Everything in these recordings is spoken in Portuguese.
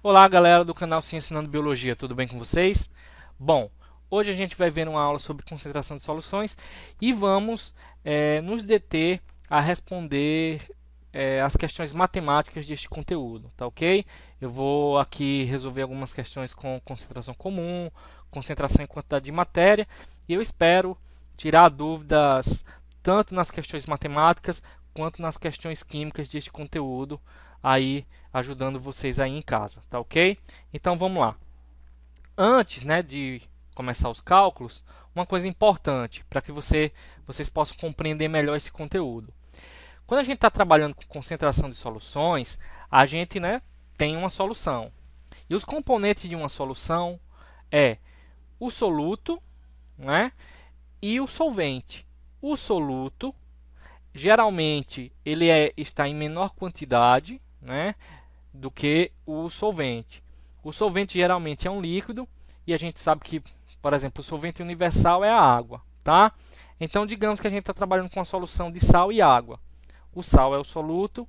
Olá, galera do canal Ciência Ensinando Biologia, tudo bem com vocês? Bom, hoje a gente vai ver uma aula sobre concentração de soluções e vamos nos deter a responder as questões matemáticas deste conteúdo, tá ok? Eu vou aqui resolver algumas questões com concentração comum, concentração em quantidade de matéria e eu espero tirar dúvidas tanto nas questões matemáticas quanto nas questões químicas deste conteúdo aí ajudando vocês aí em casa, tá ok? Então vamos lá. Antes, né, de começar os cálculos, uma coisa importante para que vocês possam compreender melhor esse conteúdo. Quando a gente está trabalhando com concentração de soluções, a gente, né, tem uma solução. E os componentes de uma solução é o soluto, né, e o solvente. O soluto, geralmente, está em menor quantidade, né, do que o solvente. O solvente geralmente é um líquido e a gente sabe que, por exemplo, o solvente universal é a água, tá? Então, digamos que a gente está trabalhando com a solução de sal e água. O sal é o soluto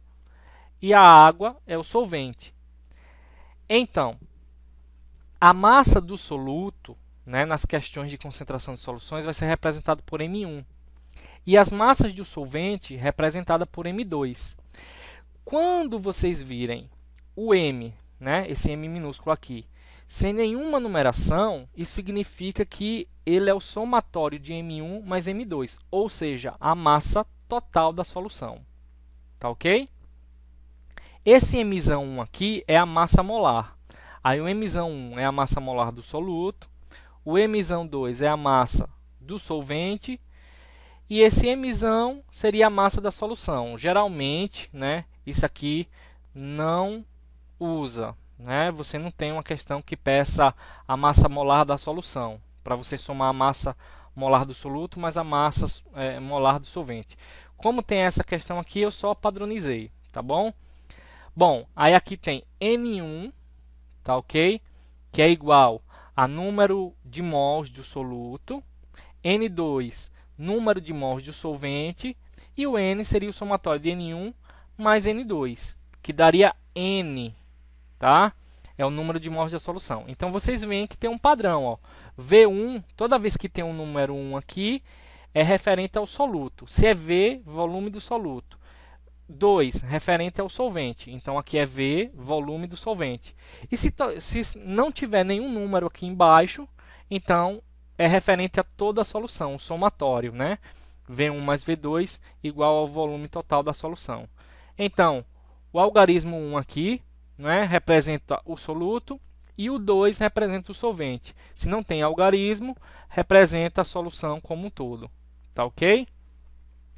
e a água é o solvente. Então, a massa do soluto, né, nas questões de concentração de soluções, vai ser representada por M1. E as massas do solvente representada por M2. Quando vocês virem o M, né, esse M minúsculo aqui, sem nenhuma numeração, isso significa que ele é o somatório de M1 mais M2, ou seja, a massa total da solução. Tá ok? Esse Mzão aqui é a massa molar. Aí o Mzão é a massa molar do soluto, o Mzão é a massa do solvente e esse Mzão seria a massa da solução. Geralmente, né, isso aqui não usa, né? Você não tem uma questão que peça a massa molar da solução, para você somar a massa molar do soluto mais a massa molar do solvente. Como tem essa questão aqui, eu só padronizei, tá bom? Bom, aí aqui tem N1, tá ok? Que é igual a número de mols do soluto, N2, número de mols do solvente, e o N seria o somatório de N1 mais N2, que daria N, tá? É o número de mols da solução. Então, vocês veem que tem um padrão, ó. V1, toda vez que tem um número 1 aqui, é referente ao soluto. Se é V, volume do soluto. 2, referente ao solvente. Então, aqui é V, volume do solvente. E se não tiver nenhum número aqui embaixo, então é referente a toda a solução, o somatório, né? V1 mais V2 igual ao volume total da solução. Então, o algarismo 1 aqui, né, representa o soluto e o 2 representa o solvente. Se não tem algarismo, representa a solução como um todo. Tá ok?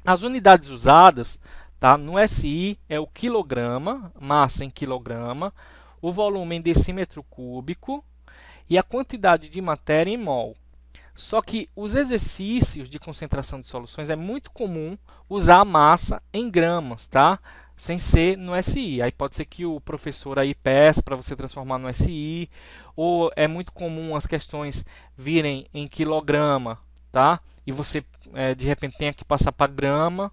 As unidades usadas, tá, no SI é o quilograma, massa em quilograma, o volume em decímetro cúbico e a quantidade de matéria em mol. Só que os exercícios de concentração de soluções é muito comum usar a massa em gramas, tá? Sem ser no SI. Aí pode ser que o professor aí peça para você transformar no SI, ou é muito comum as questões virem em quilograma, tá? E você de repente tenha que passar para grama,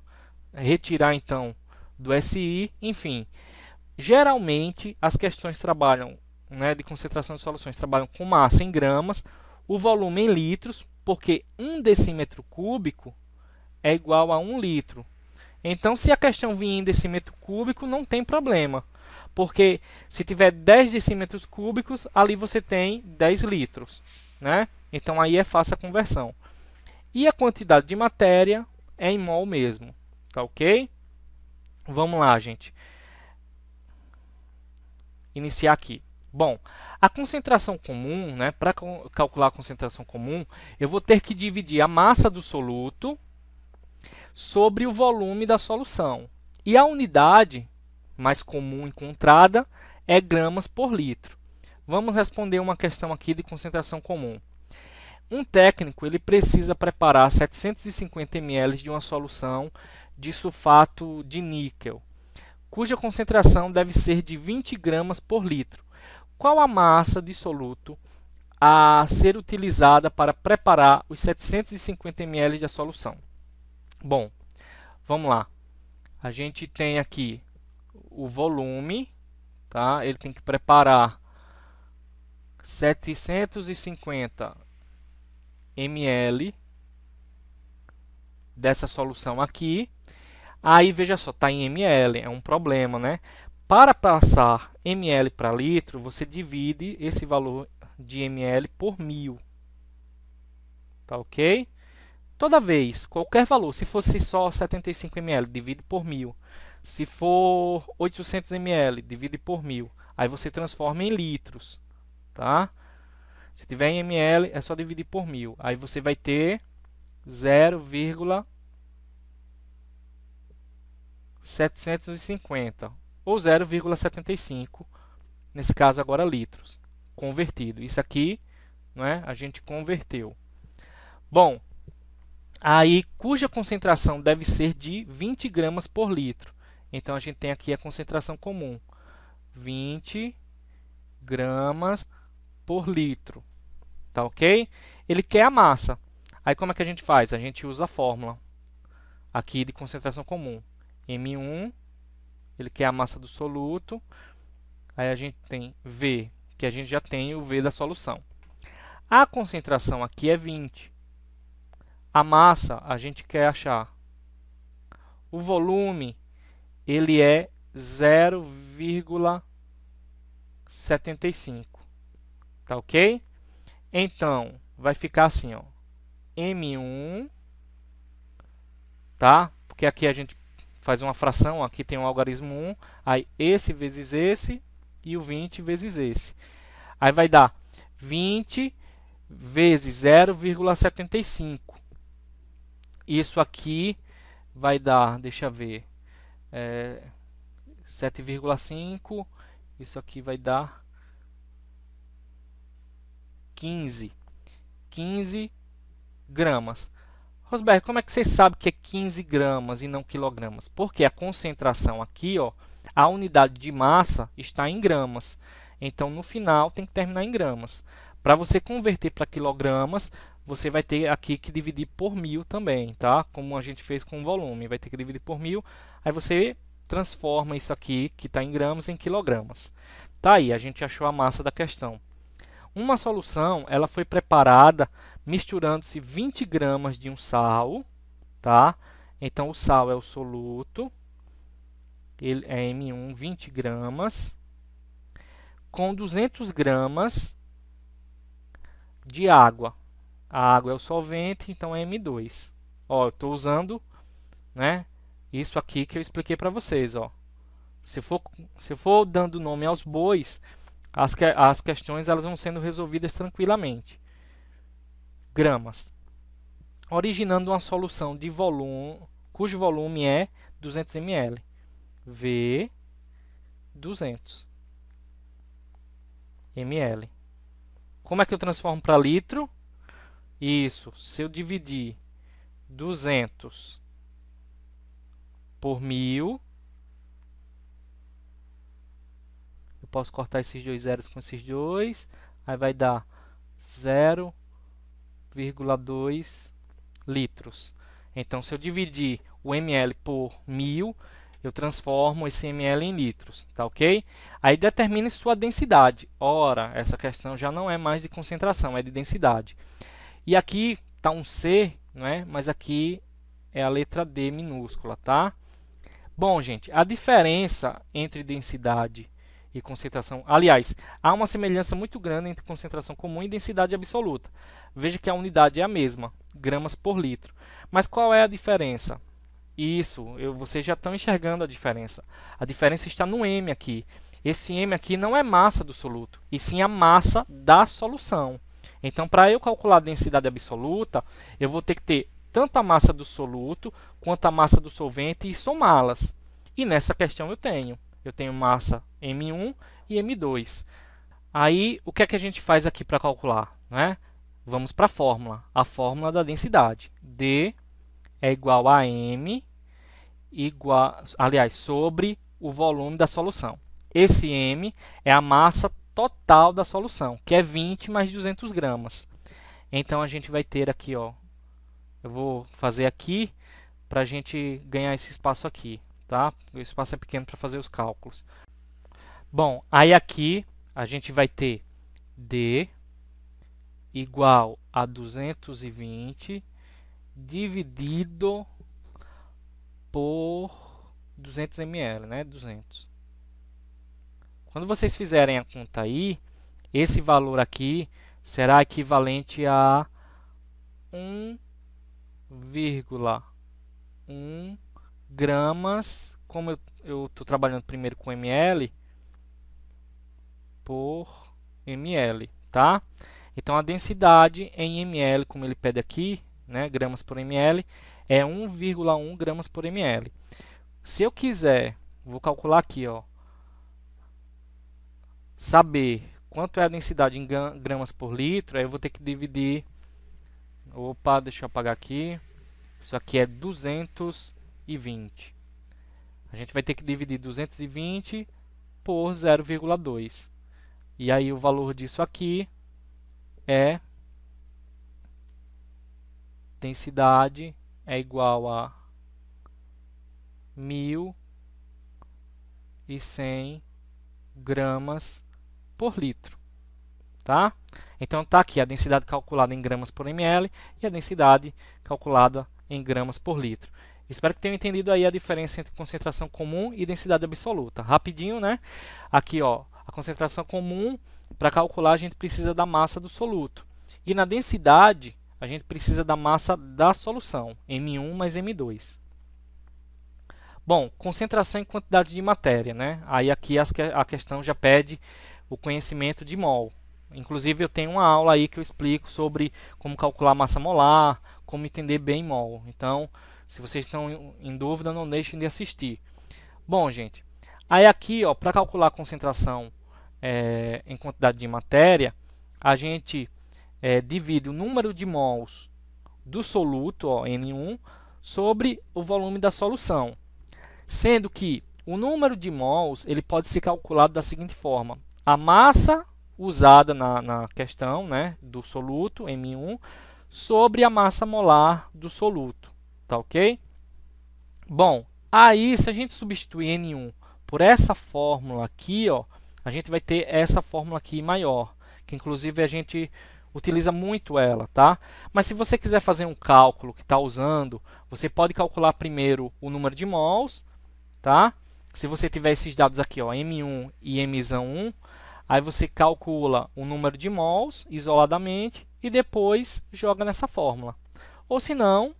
retirar então do SI, enfim. Geralmente as questões trabalham, né, de concentração de soluções trabalham com massa em gramas, o volume em litros, porque 1 decímetro cúbico é igual a 1 litro. Então, se a questão vir em decímetro cúbico, não tem problema, porque se tiver 10 decímetros cúbicos, ali você tem 10 litros, né? Então, aí é fácil a conversão. E a quantidade de matéria é em mol mesmo, tá ok? Vamos lá, gente. Iniciar aqui. Bom, a concentração comum, né, para calcular a concentração comum, eu vou ter que dividir a massa do soluto sobre o volume da solução. E a unidade mais comum encontrada é gramas por litro. Vamos responder uma questão aqui de concentração comum. Um técnico ele precisa preparar 750 ml de uma solução de sulfato de níquel, cuja concentração deve ser de 20 gramas por litro. Qual a massa de soluto a ser utilizada para preparar os 750 ml da solução? Bom, vamos lá. A gente tem aqui o volume, tá? Ele tem que preparar 750 ml dessa solução aqui. Aí veja só, está em ml, é um problema, né? Para passar ml para litro, você divide esse valor de ml por 1000. Tá ok? Toda vez, qualquer valor, se fosse só 75 ml, divide por 1000. Se for 800 ml, divide por 1000. Aí você transforma em litros, tá? Se tiver em ml, é só dividir por 1000. Aí você vai ter 0,750 ou 0,75, nesse caso agora litros, convertido. Isso aqui, não é? A gente converteu. Bom, aí cuja concentração deve ser de 20 gramas por litro. Então a gente tem aqui a concentração comum, 20 gramas por litro. Tá ok? Ele quer a massa. Aí como é que a gente faz? A gente usa a fórmula aqui de concentração comum. M1, ele quer a massa do soluto. Aí a gente tem V, que a gente já tem o V da solução. A concentração aqui é 20. A massa a gente quer achar. O volume, ele é 0,75. Tá ok? Então, vai ficar assim, ó, M1, tá? Porque aqui a gente faz uma fração, aqui tem um algarismo 1, aí esse vezes esse e o 20 vezes esse. Aí vai dar 20 vezes 0,75. Isso aqui vai dar, deixa eu ver, 7,5. Isso aqui vai dar 15 gramas. Rosberg, como é que você sabe que é 15 gramas e não quilogramas? Porque a concentração aqui, ó, a unidade de massa está em gramas. Então, no final, tem que terminar em gramas. Para você converter para quilogramas, você vai ter aqui que dividir por 1000 também, tá? Como a gente fez com o volume, vai ter que dividir por 1000. Aí você transforma isso aqui, que está em gramas, em quilogramas. Tá aí, a gente achou a massa da questão. Uma solução, ela foi preparada misturando-se 20 gramas de um sal, tá? Então, o sal é o soluto, ele é M1, 20 gramas, com 200 gramas de água. A água é o solvente, então é M2. Ó, eu estou usando, né, isso aqui que eu expliquei para vocês, ó. Se eu for dando nome aos bois, as questões elas vão sendo resolvidas tranquilamente. Gramas. Originando uma solução de volume, cujo volume é 200 ml. V 200 ml. Como é que eu transformo para litro? Isso, se eu dividir 200 por 1000, eu posso cortar esses dois zeros com esses dois, aí vai dar 0,2 litros. Então, se eu dividir o ml por 1000, eu transformo esse ml em litros, tá ok? Aí determine sua densidade. Ora, essa questão já não é mais de concentração, é de densidade. E aqui está um C, não é? Mas aqui é a letra D minúscula, tá? Bom, gente, a diferença entre densidade e concentração... Aliás, há uma semelhança muito grande entre concentração comum e densidade absoluta. Veja que a unidade é a mesma, gramas por litro. Mas qual é a diferença? Isso, vocês já estão enxergando a diferença. A diferença está no M aqui. Esse M aqui não é massa do soluto, e sim a massa da solução. Então, para eu calcular a densidade absoluta, eu vou ter que ter tanto a massa do soluto quanto a massa do solvente e somá-las. E nessa questão eu tenho massa M1 e M2. Aí, o que é que a gente faz aqui para calcular, né? Vamos para a fórmula da densidade. D é igual a M sobre o volume da solução. Esse M é a massa total da solução, que é 20 mais 200 gramas. Então, a gente vai ter aqui, ó, eu vou fazer aqui para a gente ganhar esse espaço aqui, tá? O espaço é pequeno para fazer os cálculos. Bom, aí aqui a gente vai ter D igual a 220 dividido por 200 ml, né? 200. Quando vocês fizerem a conta aí, esse valor aqui será equivalente a 1,1 gramas, como eu estou trabalhando primeiro com ml, por ml, tá? Então a densidade em ml, como ele pede aqui, né, gramas por ml, é 1,1 gramas por ml. Se eu quiser, vou calcular aqui, ó, saber quanto é a densidade em gramas por litro, aí eu vou ter que dividir. Opa, deixa eu apagar aqui. Isso aqui é 220. A gente vai ter que dividir 220 por 0,2. E aí o valor disso aqui é densidade é igual a 1.100 gramas por litro, tá? Então tá aqui a densidade calculada em gramas por ml e a densidade calculada em gramas por litro. Espero que tenham entendido aí a diferença entre concentração comum e densidade absoluta. Rapidinho, né? Aqui, ó, a concentração comum, para calcular a gente precisa da massa do soluto. E na densidade, a gente precisa da massa da solução, M1 mais M2. Bom, concentração em quantidade de matéria, né? Aí aqui a questão já pede o conhecimento de mol. Inclusive eu tenho uma aula aí que eu explico sobre como calcular massa molar, como entender bem mol. Então, se vocês estão em dúvida, não deixem de assistir. Bom, gente, aí aqui, ó, para calcular a concentração em quantidade de matéria, a gente divide o número de mols do soluto, ó, N1, sobre o volume da solução. Sendo que o número de mols ele pode ser calculado da seguinte forma: a massa usada na questão, né, do soluto, M1, sobre a massa molar do soluto. Tá ok? Bom, aí se a gente substituir N1 por essa fórmula aqui, ó, a gente vai ter essa fórmula aqui maior, que inclusive a gente utiliza muito ela, tá? Mas se você quiser fazer um cálculo que está usando, você pode calcular primeiro o número de mols, tá? Se você tiver esses dados aqui, ó, M1 e M1, aí você calcula o número de mols isoladamente e depois joga nessa fórmula. Ou se não,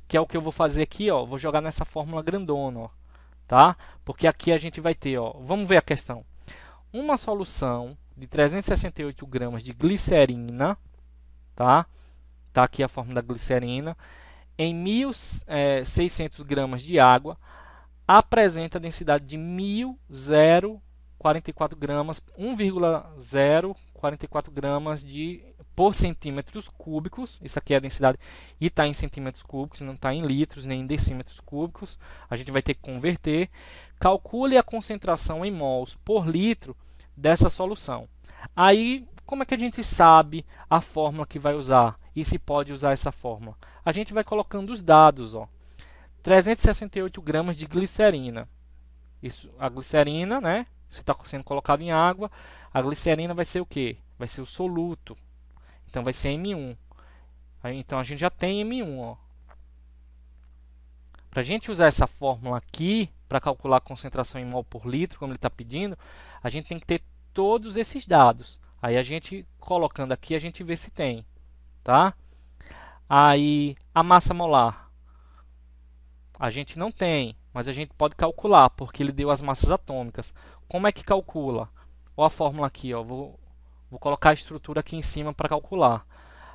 que é o que eu vou fazer aqui, ó, vou jogar nessa fórmula grandona, ó, tá? Porque aqui a gente vai ter, ó, vamos ver a questão. Uma solução de 368 gramas de glicerina, tá? Tá aqui a fórmula da glicerina, em 1.600 gramas de água, apresenta a densidade de 1.044 gramas, 1,044 gramas por centímetros cúbicos. Isso aqui é a densidade e está em centímetros cúbicos, não está em litros nem em decímetros cúbicos. A gente vai ter que converter. Calcule a concentração em mols por litro dessa solução. Aí, como é que a gente sabe a fórmula que vai usar e se pode usar essa fórmula? A gente vai colocando os dados, ó. 368 gramas de glicerina. Isso, a glicerina, né? Se está sendo colocado em água, a glicerina vai ser o quê? Vai ser o soluto. Então vai ser M1. Aí, então a gente já tem M1, ó. Para a gente usar essa fórmula aqui para calcular a concentração em mol por litro, como ele está pedindo, a gente tem que ter todos esses dados. Aí a gente colocando aqui, a gente vê se tem, tá? Aí a massa molar a gente não tem, mas a gente pode calcular, porque ele deu as massas atômicas. Como é que calcula? Olha a fórmula aqui, ó. Vou colocar a estrutura aqui em cima para calcular.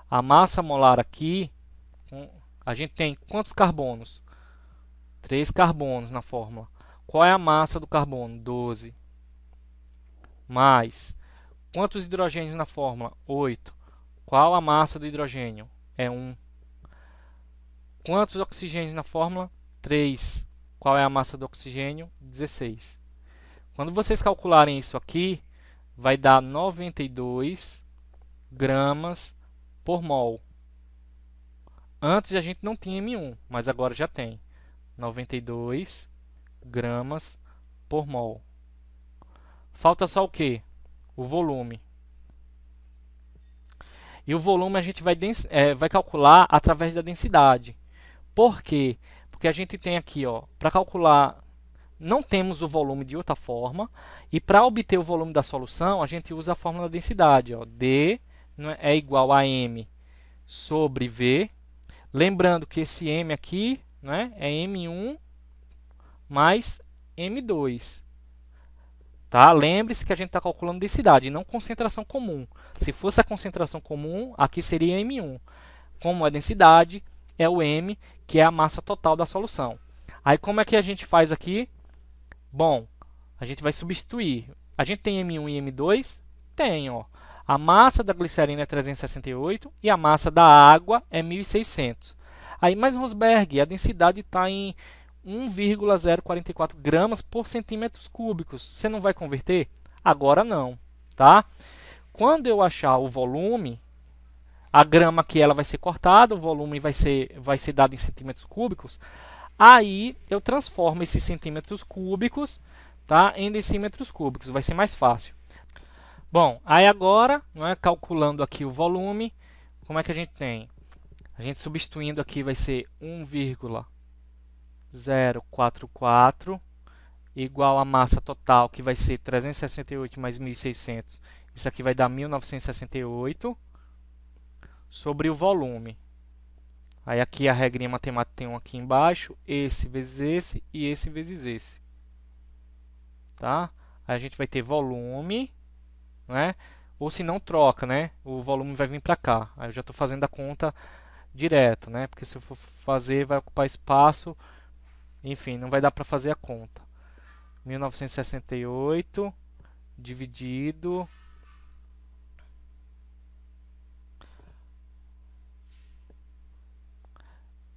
A massa molar aqui, a gente tem quantos carbonos? 3 carbonos na fórmula. Qual é a massa do carbono? 12. Mais. Quantos hidrogênios na fórmula? 8. Qual a massa do hidrogênio? É 1. Quantos oxigênios na fórmula? 3. Qual é a massa do oxigênio? 16. Quando vocês calcularem isso aqui, vai dar 92 gramas por mol. Antes a gente não tinha M1, mas agora já tem. 92 gramas por mol. Falta só o quê? O volume. E o volume a gente vai calcular através da densidade. Por quê? Porque a gente tem aqui, ó, para calcular, não temos o volume de outra forma, e para obter o volume da solução, a gente usa a fórmula da densidade, ó, D é igual a M sobre V. Lembrando que esse M aqui, né, é M1 mais M2. Tá? Lembre-se que a gente está calculando densidade, não concentração comum. Se fosse a concentração comum, aqui seria M1. Como é densidade, é o M, que é a massa total da solução. Aí como é que a gente faz aqui? Bom, a gente vai substituir. A gente tem M1 e M2? Tem, ó. A massa da glicerina é 368 e a massa da água é 1.600. Aí, mas Rosberg, a densidade está em 1,044 gramas por centímetros cúbicos. Você não vai converter? Agora não, tá? Quando eu achar o volume, a grama aqui ela vai ser cortada, o volume vai ser dado em centímetros cúbicos. Aí eu transformo esses centímetros cúbicos, tá, em decímetros cúbicos. Vai ser mais fácil. Bom, aí agora, não é, calculando aqui o volume, como é que a gente tem? A gente substituindo aqui vai ser 1,044 igual a massa total, que vai ser 368 mais 1.600. Isso aqui vai dar 1.968 sobre o volume. Aí aqui a regrinha matemática tem um aqui embaixo, esse vezes esse e esse vezes esse. Tá? Aí a gente vai ter volume, né? Ou se não troca, né? O volume vai vir para cá. Aí eu já estou fazendo a conta direto, né? Porque se eu for fazer vai ocupar espaço, enfim, não vai dar para fazer a conta. 1968 dividido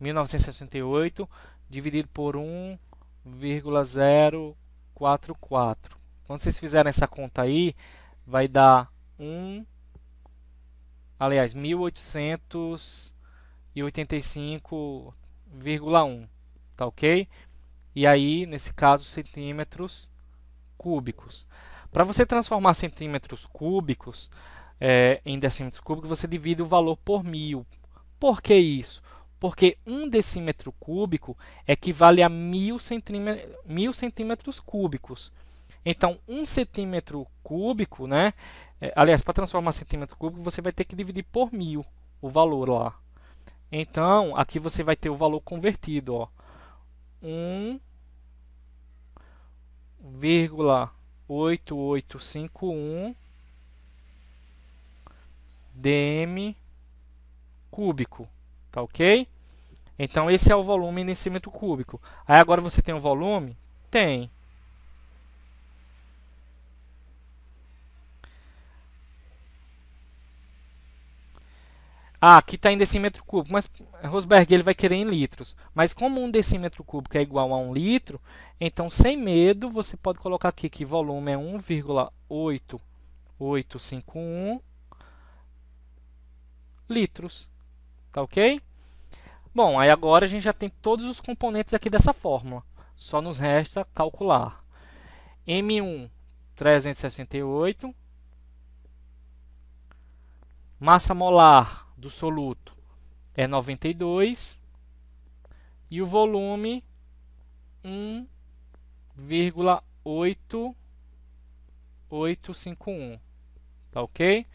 1968 dividido por 1,044. Quando vocês fizerem essa conta aí, vai dar 1885,1, tá ok? E aí, nesse caso, centímetros cúbicos. Para você transformar centímetros cúbicos em decímetros cúbicos, você divide o valor por 1000. Por que isso? Porque 1 decímetro cúbico equivale a 1000 centímetros cúbicos. Então, 1 centímetro cúbico, né? Aliás, para transformar centímetro cúbico, você vai ter que dividir por 1000 o valor lá. Então, aqui você vai ter o valor convertido, ó. 1,8851 dm cúbico, tá ok? Então esse é o volume em decímetro cúbico. Aí agora você tem o volume? Tem. Ah, aqui está em decímetro cúbico, mas Rosberg ele vai querer em litros. Mas como 1 decímetro cúbico é igual a 1 litro, então sem medo você pode colocar aqui que volume é 1,8851 litros. Tá ok? Bom, aí agora a gente já tem todos os componentes aqui dessa fórmula. Só nos resta calcular. M1, 368. Massa molar do soluto é 92. E o volume, 1,8851. Tá ok?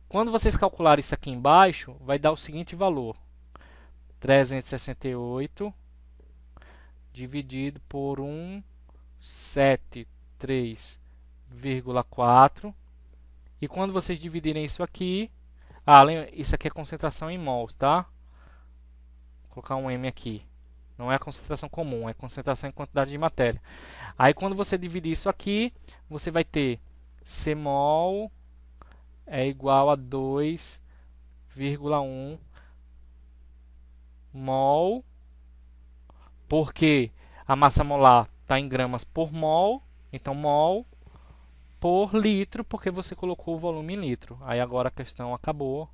Quando vocês calcularem isso aqui embaixo, vai dar o seguinte valor. 368 dividido por 173,4. E quando vocês dividirem isso aqui, isso aqui é concentração em mols, tá? Vou colocar um M aqui. Não é a concentração comum, é concentração em quantidade de matéria. Aí quando você dividir isso aqui, você vai ter Cmol é igual a 2,1 mol, porque a massa molar está em gramas por mol, então mol por litro, porque você colocou o volume em litro. Aí agora a questão acabou,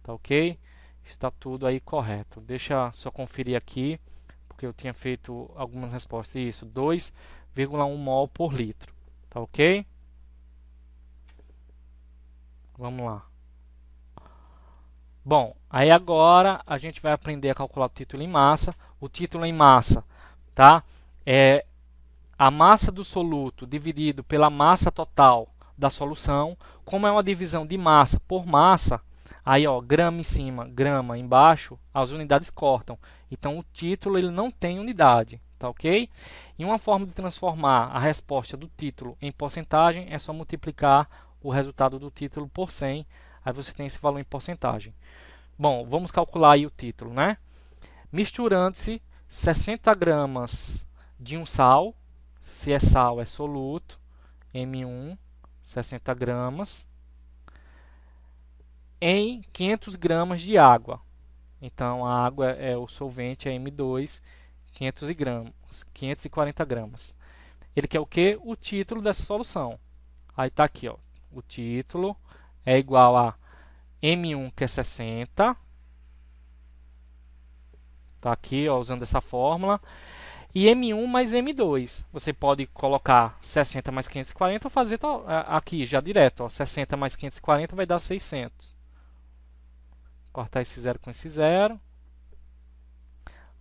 tá ok? Está tudo aí correto. Deixa só conferir aqui, porque eu tinha feito algumas respostas. Isso, 2,1 mol por litro, tá ok? Vamos lá. Bom, aí agora a gente vai aprender a calcular o título em massa. O título em massa, tá? É a massa do soluto dividido pela massa total da solução. Como é uma divisão de massa por massa, aí ó, grama em cima, grama embaixo, as unidades cortam. Então o título ele não tem unidade, tá ok? E uma forma de transformar a resposta do título em porcentagem é só multiplicar o resultado do título por 100. Aí você tem esse valor em porcentagem. Bom, vamos calcular aí o título, né? Misturando-se 60 gramas de um sal, se é sal é soluto, M1, 60 gramas, em 500 gramas de água. Então a água é o solvente, é M2, 500 gramas, 540 gramas. Ele quer o quê? O título dessa solução. Aí está aqui, ó, o título é igual a M1, que é 60. Está aqui, ó, usando essa fórmula. E M1 mais M2. Você pode colocar 60 mais 540 ou fazer aqui já direto. Ó, 60 mais 540 vai dar 600. Cortar esse zero com esse zero.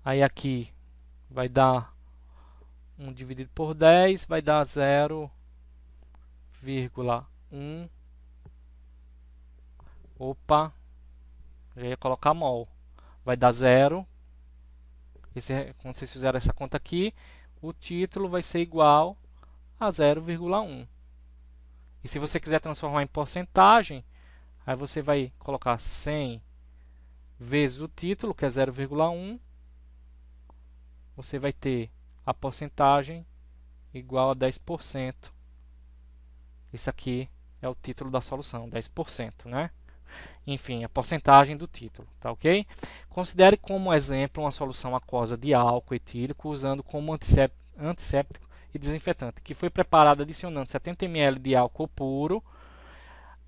Aí aqui vai dar 1 dividido por 10, vai dar 0,1. Opa, já ia colocar mol. Vai dar 0. Quando vocês fizerem essa conta aqui, o título vai ser igual a 0,1. E se você quiser transformar em porcentagem, aí você vai colocar 100 vezes o título, que é 0,1. Você vai ter a porcentagem igual a 10%. Esse aqui é o título da solução, 10%, né? Enfim, a porcentagem do título, tá ok? Considere como exemplo uma solução aquosa de álcool etílico usando como antisséptico e desinfetante, que foi preparada adicionando 70 ml de álcool puro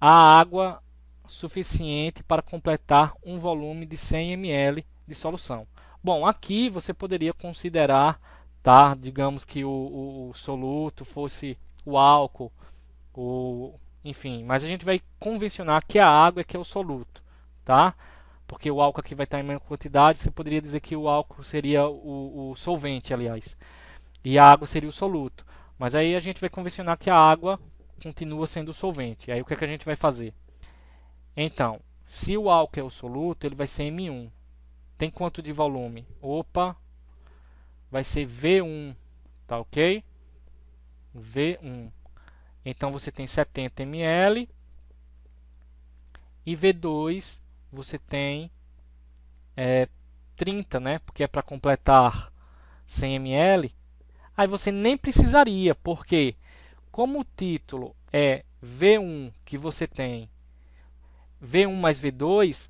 à água suficiente para completar um volume de 100 ml de solução. Bom, aqui você poderia considerar, tá? Digamos que o soluto fosse o álcool, enfim, mas a gente vai convencionar que a água é que é o soluto, tá? Porque o álcool aqui vai estar em menor quantidade, você poderia dizer que o álcool seria o solvente, aliás, e a água seria o soluto. Mas aí a gente vai convencionar que a água continua sendo o solvente. Aí o que é que a gente vai fazer? Então, se o álcool é o soluto, ele vai ser M1. Tem quanto de volume? Opa, vai ser V1, tá ok? V1. Então você tem 70 ml e V2 você tem 30, né? Porque é para completar 100 ml. Aí você nem precisaria, porque como o título é V1 que você tem V1 mais V2,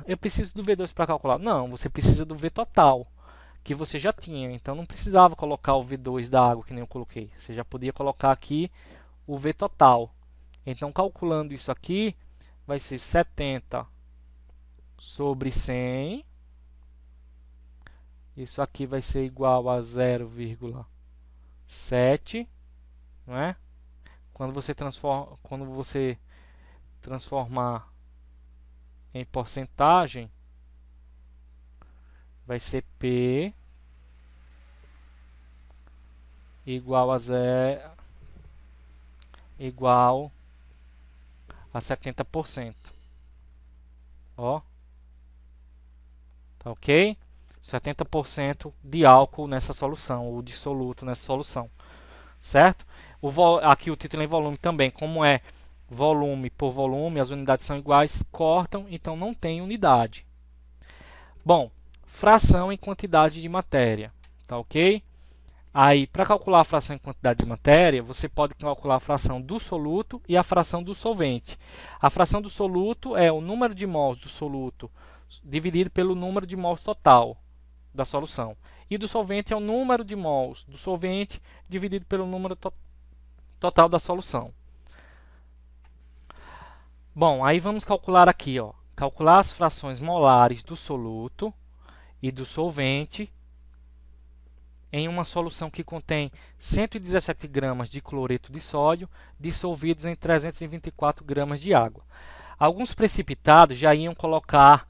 eu preciso do V2 para calcular. Não, você precisa do V total, que você já tinha. Então não precisava colocar o V2 da água, que nem eu coloquei. Você já podia colocar aqui o V total. Então, calculando isso aqui, vai ser 70 sobre 100. Isso aqui vai ser igual a 0,7, não é? Quando você transformar em porcentagem, vai ser P igual a 70%. Ó. Tá ok? 70% de álcool nessa solução, ou dissoluto nessa solução. Certo? Aqui o título em volume também, como é volume por volume, as unidades são iguais, cortam, então não tem unidade. Bom, fração em quantidade de matéria. Tá ok? Aí, para calcular a fração em quantidade de matéria, você pode calcular a fração do soluto e a fração do solvente. A fração do soluto é o número de mols do soluto dividido pelo número de mols total da solução. E do solvente é o número de mols do solvente dividido pelo número total da solução. Bom, aí vamos calcular aqui, ó, calcular as frações molares do soluto e do solvente em uma solução que contém 117 gramas de cloreto de sódio dissolvidos em 324 gramas de água. Alguns precipitados já iam colocar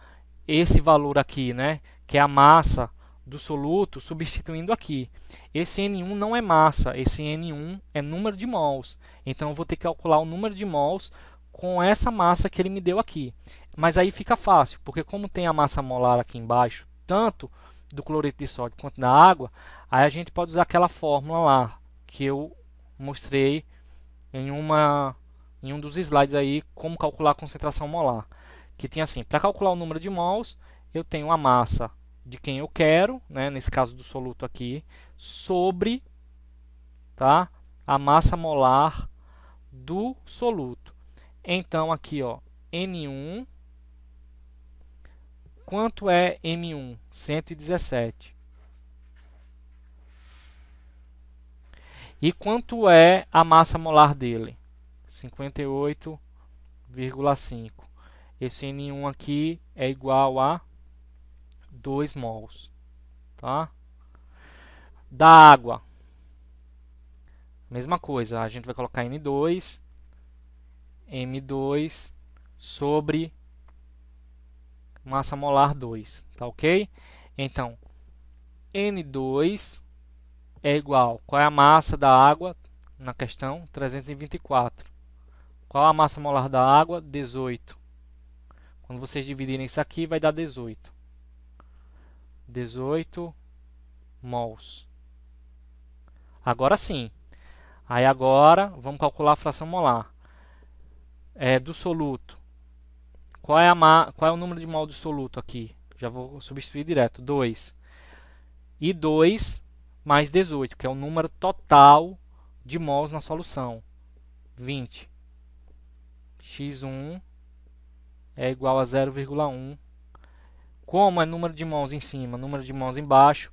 esse valor aqui, né, que é a massa do soluto, substituindo aqui. Esse N1 não é massa, esse N1 é número de mols. Então eu vou ter que calcular o número de mols com essa massa que ele me deu aqui. Mas aí fica fácil, porque como tem a massa molar aqui embaixo, tanto do cloreto de sódio quanto da água, aí a gente pode usar aquela fórmula lá que eu mostrei em um dos slides aí, como calcular a concentração molar. Que tinha assim, para calcular o número de mols, eu tenho a massa de quem eu quero, né, nesse caso do soluto aqui, sobre, tá, a massa molar do soluto. Então aqui, ó, N1, quanto é M1? 117. E quanto é a massa molar dele? 58,5. Esse N1 aqui é igual a 2 mols, tá? Da água, mesma coisa, a gente vai colocar N2, M2 sobre massa molar 2, tá ok? Então, N2 é igual, qual é a massa da água na questão? 324. Qual a massa molar da água? 18. Quando vocês dividirem isso aqui, vai dar 18. 18 mols. Agora sim. Aí agora, vamos calcular a fração molar. Do soluto. Qual é o número de mol do soluto aqui? Já vou substituir direto. 2. E 2 mais 18, que é o número total de mols na solução. 20. X1 é igual a 0,1. Como é número de mols em cima, número de mols embaixo,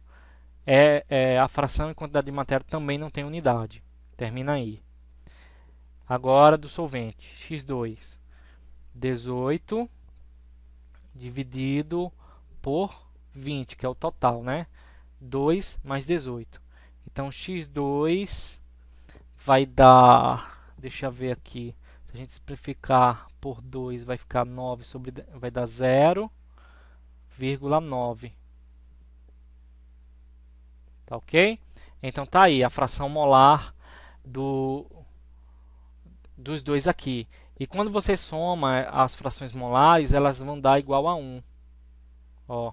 a fração e quantidade de matéria também não tem unidade. Termina aí. Agora do solvente. X2. 18 dividido por 20, que é o total, né? 2 mais 18. Então, X2 vai dar... Deixa eu ver aqui. Se a gente simplificar por 2, vai ficar 9 sobre... Vai dar 0,9. Tá ok? Então, tá aí a fração molar dos dois aqui. E quando você soma as frações molares, elas vão dar igual a 1. Ó.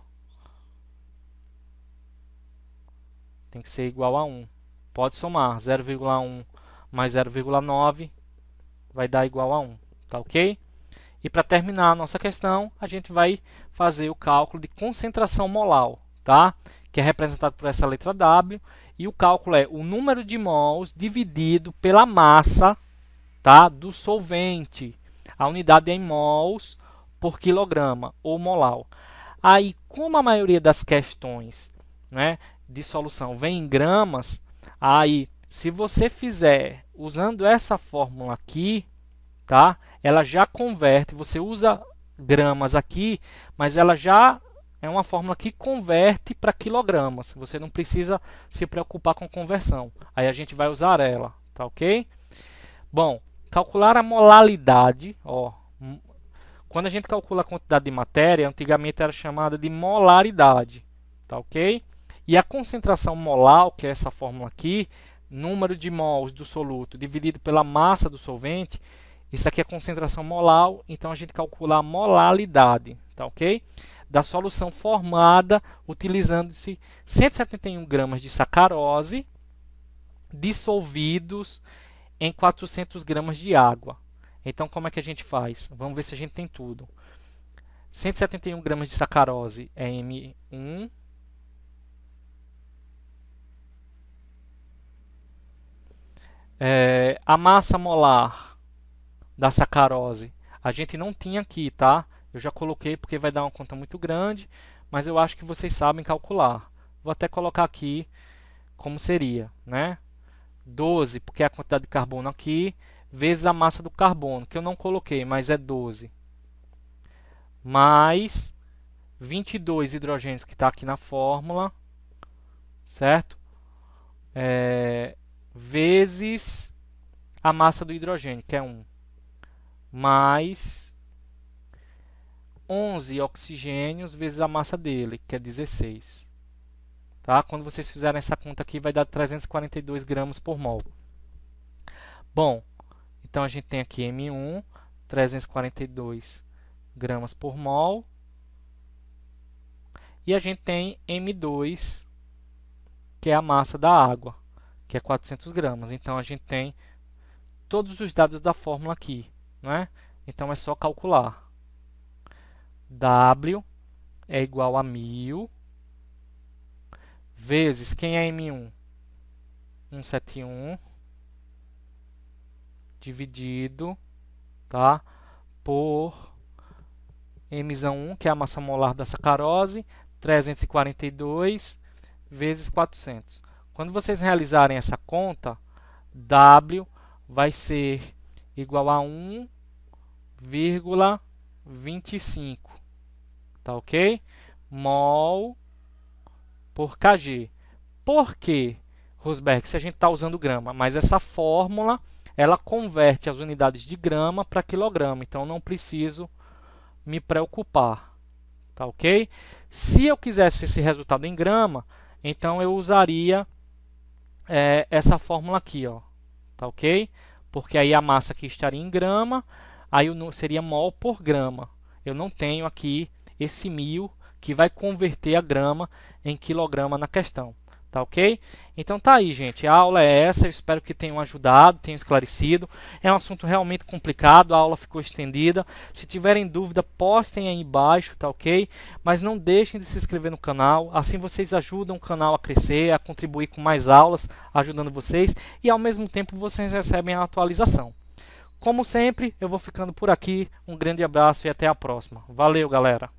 Tem que ser igual a 1. Pode somar 0,1 mais 0,9 vai dar igual a 1. Tá ok? E para terminar a nossa questão, a gente vai fazer o cálculo de concentração molar, tá? Que é representado por essa letra W. E o cálculo é o número de mols dividido pela massa, tá, do solvente. A unidade é em mols por quilograma ou molar. Aí, como a maioria das questões, né, de solução vem em gramas, aí se você fizer usando essa fórmula aqui, tá, ela já converte, você usa gramas aqui, mas ela já é uma fórmula que converte para quilogramas. Você não precisa se preocupar com conversão. Aí a gente vai usar ela, tá ok? Bom, calcular a molaridade, ó, quando a gente calcula a quantidade de matéria, antigamente era chamada de molaridade, tá ok? E a concentração molar, que é essa fórmula aqui, número de mols do soluto dividido pela massa do solvente, isso aqui é a concentração molar, então a gente calcula a molaridade, tá ok? Da solução formada utilizando-se 171 gramas de sacarose dissolvidos em 400 gramas de água. Então, como é que a gente faz? Vamos ver se a gente tem tudo. 171 gramas de sacarose é M1. A massa molar da sacarose a gente não tinha aqui, tá? Eu já coloquei porque vai dar uma conta muito grande, mas eu acho que vocês sabem calcular. Vou até colocar aqui como seria, né? 12, porque é a quantidade de carbono aqui, vezes a massa do carbono, que eu não coloquei, mas é 12. Mais 22 hidrogênios que está aqui na fórmula, certo? Vezes a massa do hidrogênio, que é 1. Mais 11 oxigênios vezes a massa dele, que é 16. Tá? Quando vocês fizerem essa conta aqui, vai dar 342 gramas por mol. Bom, então a gente tem aqui M1, 342 gramas por mol. E a gente tem M2, que é a massa da água, que é 400 gramas. Então a gente tem todos os dados da fórmula aqui, não é? Então é só calcular. W é igual a 1000 vezes, quem é M1? 171 dividido, tá, por M1, que é a massa molar da sacarose, 342 vezes 400. Quando vocês realizarem essa conta, W vai ser igual a 1,25, tá ok? Mol por kg. Por quê, Rosberg, se a gente está usando grama? Mas essa fórmula, ela converte as unidades de grama para quilograma, então não preciso me preocupar, tá ok? Se eu quisesse esse resultado em grama, então eu usaria essa fórmula aqui, ó, tá ok? Porque aí a massa aqui estaria em grama, aí seria mol por grama. Eu não tenho aqui esse 1000 que vai converter a grama em quilograma na questão, tá ok? Então tá aí, gente, a aula é essa, eu espero que tenham ajudado, tenham esclarecido. É um assunto realmente complicado, a aula ficou estendida. Se tiverem dúvida, postem aí embaixo, tá ok? Mas não deixem de se inscrever no canal, assim vocês ajudam o canal a crescer, a contribuir com mais aulas, ajudando vocês, e ao mesmo tempo vocês recebem a atualização. Como sempre, eu vou ficando por aqui, um grande abraço e até a próxima. Valeu, galera!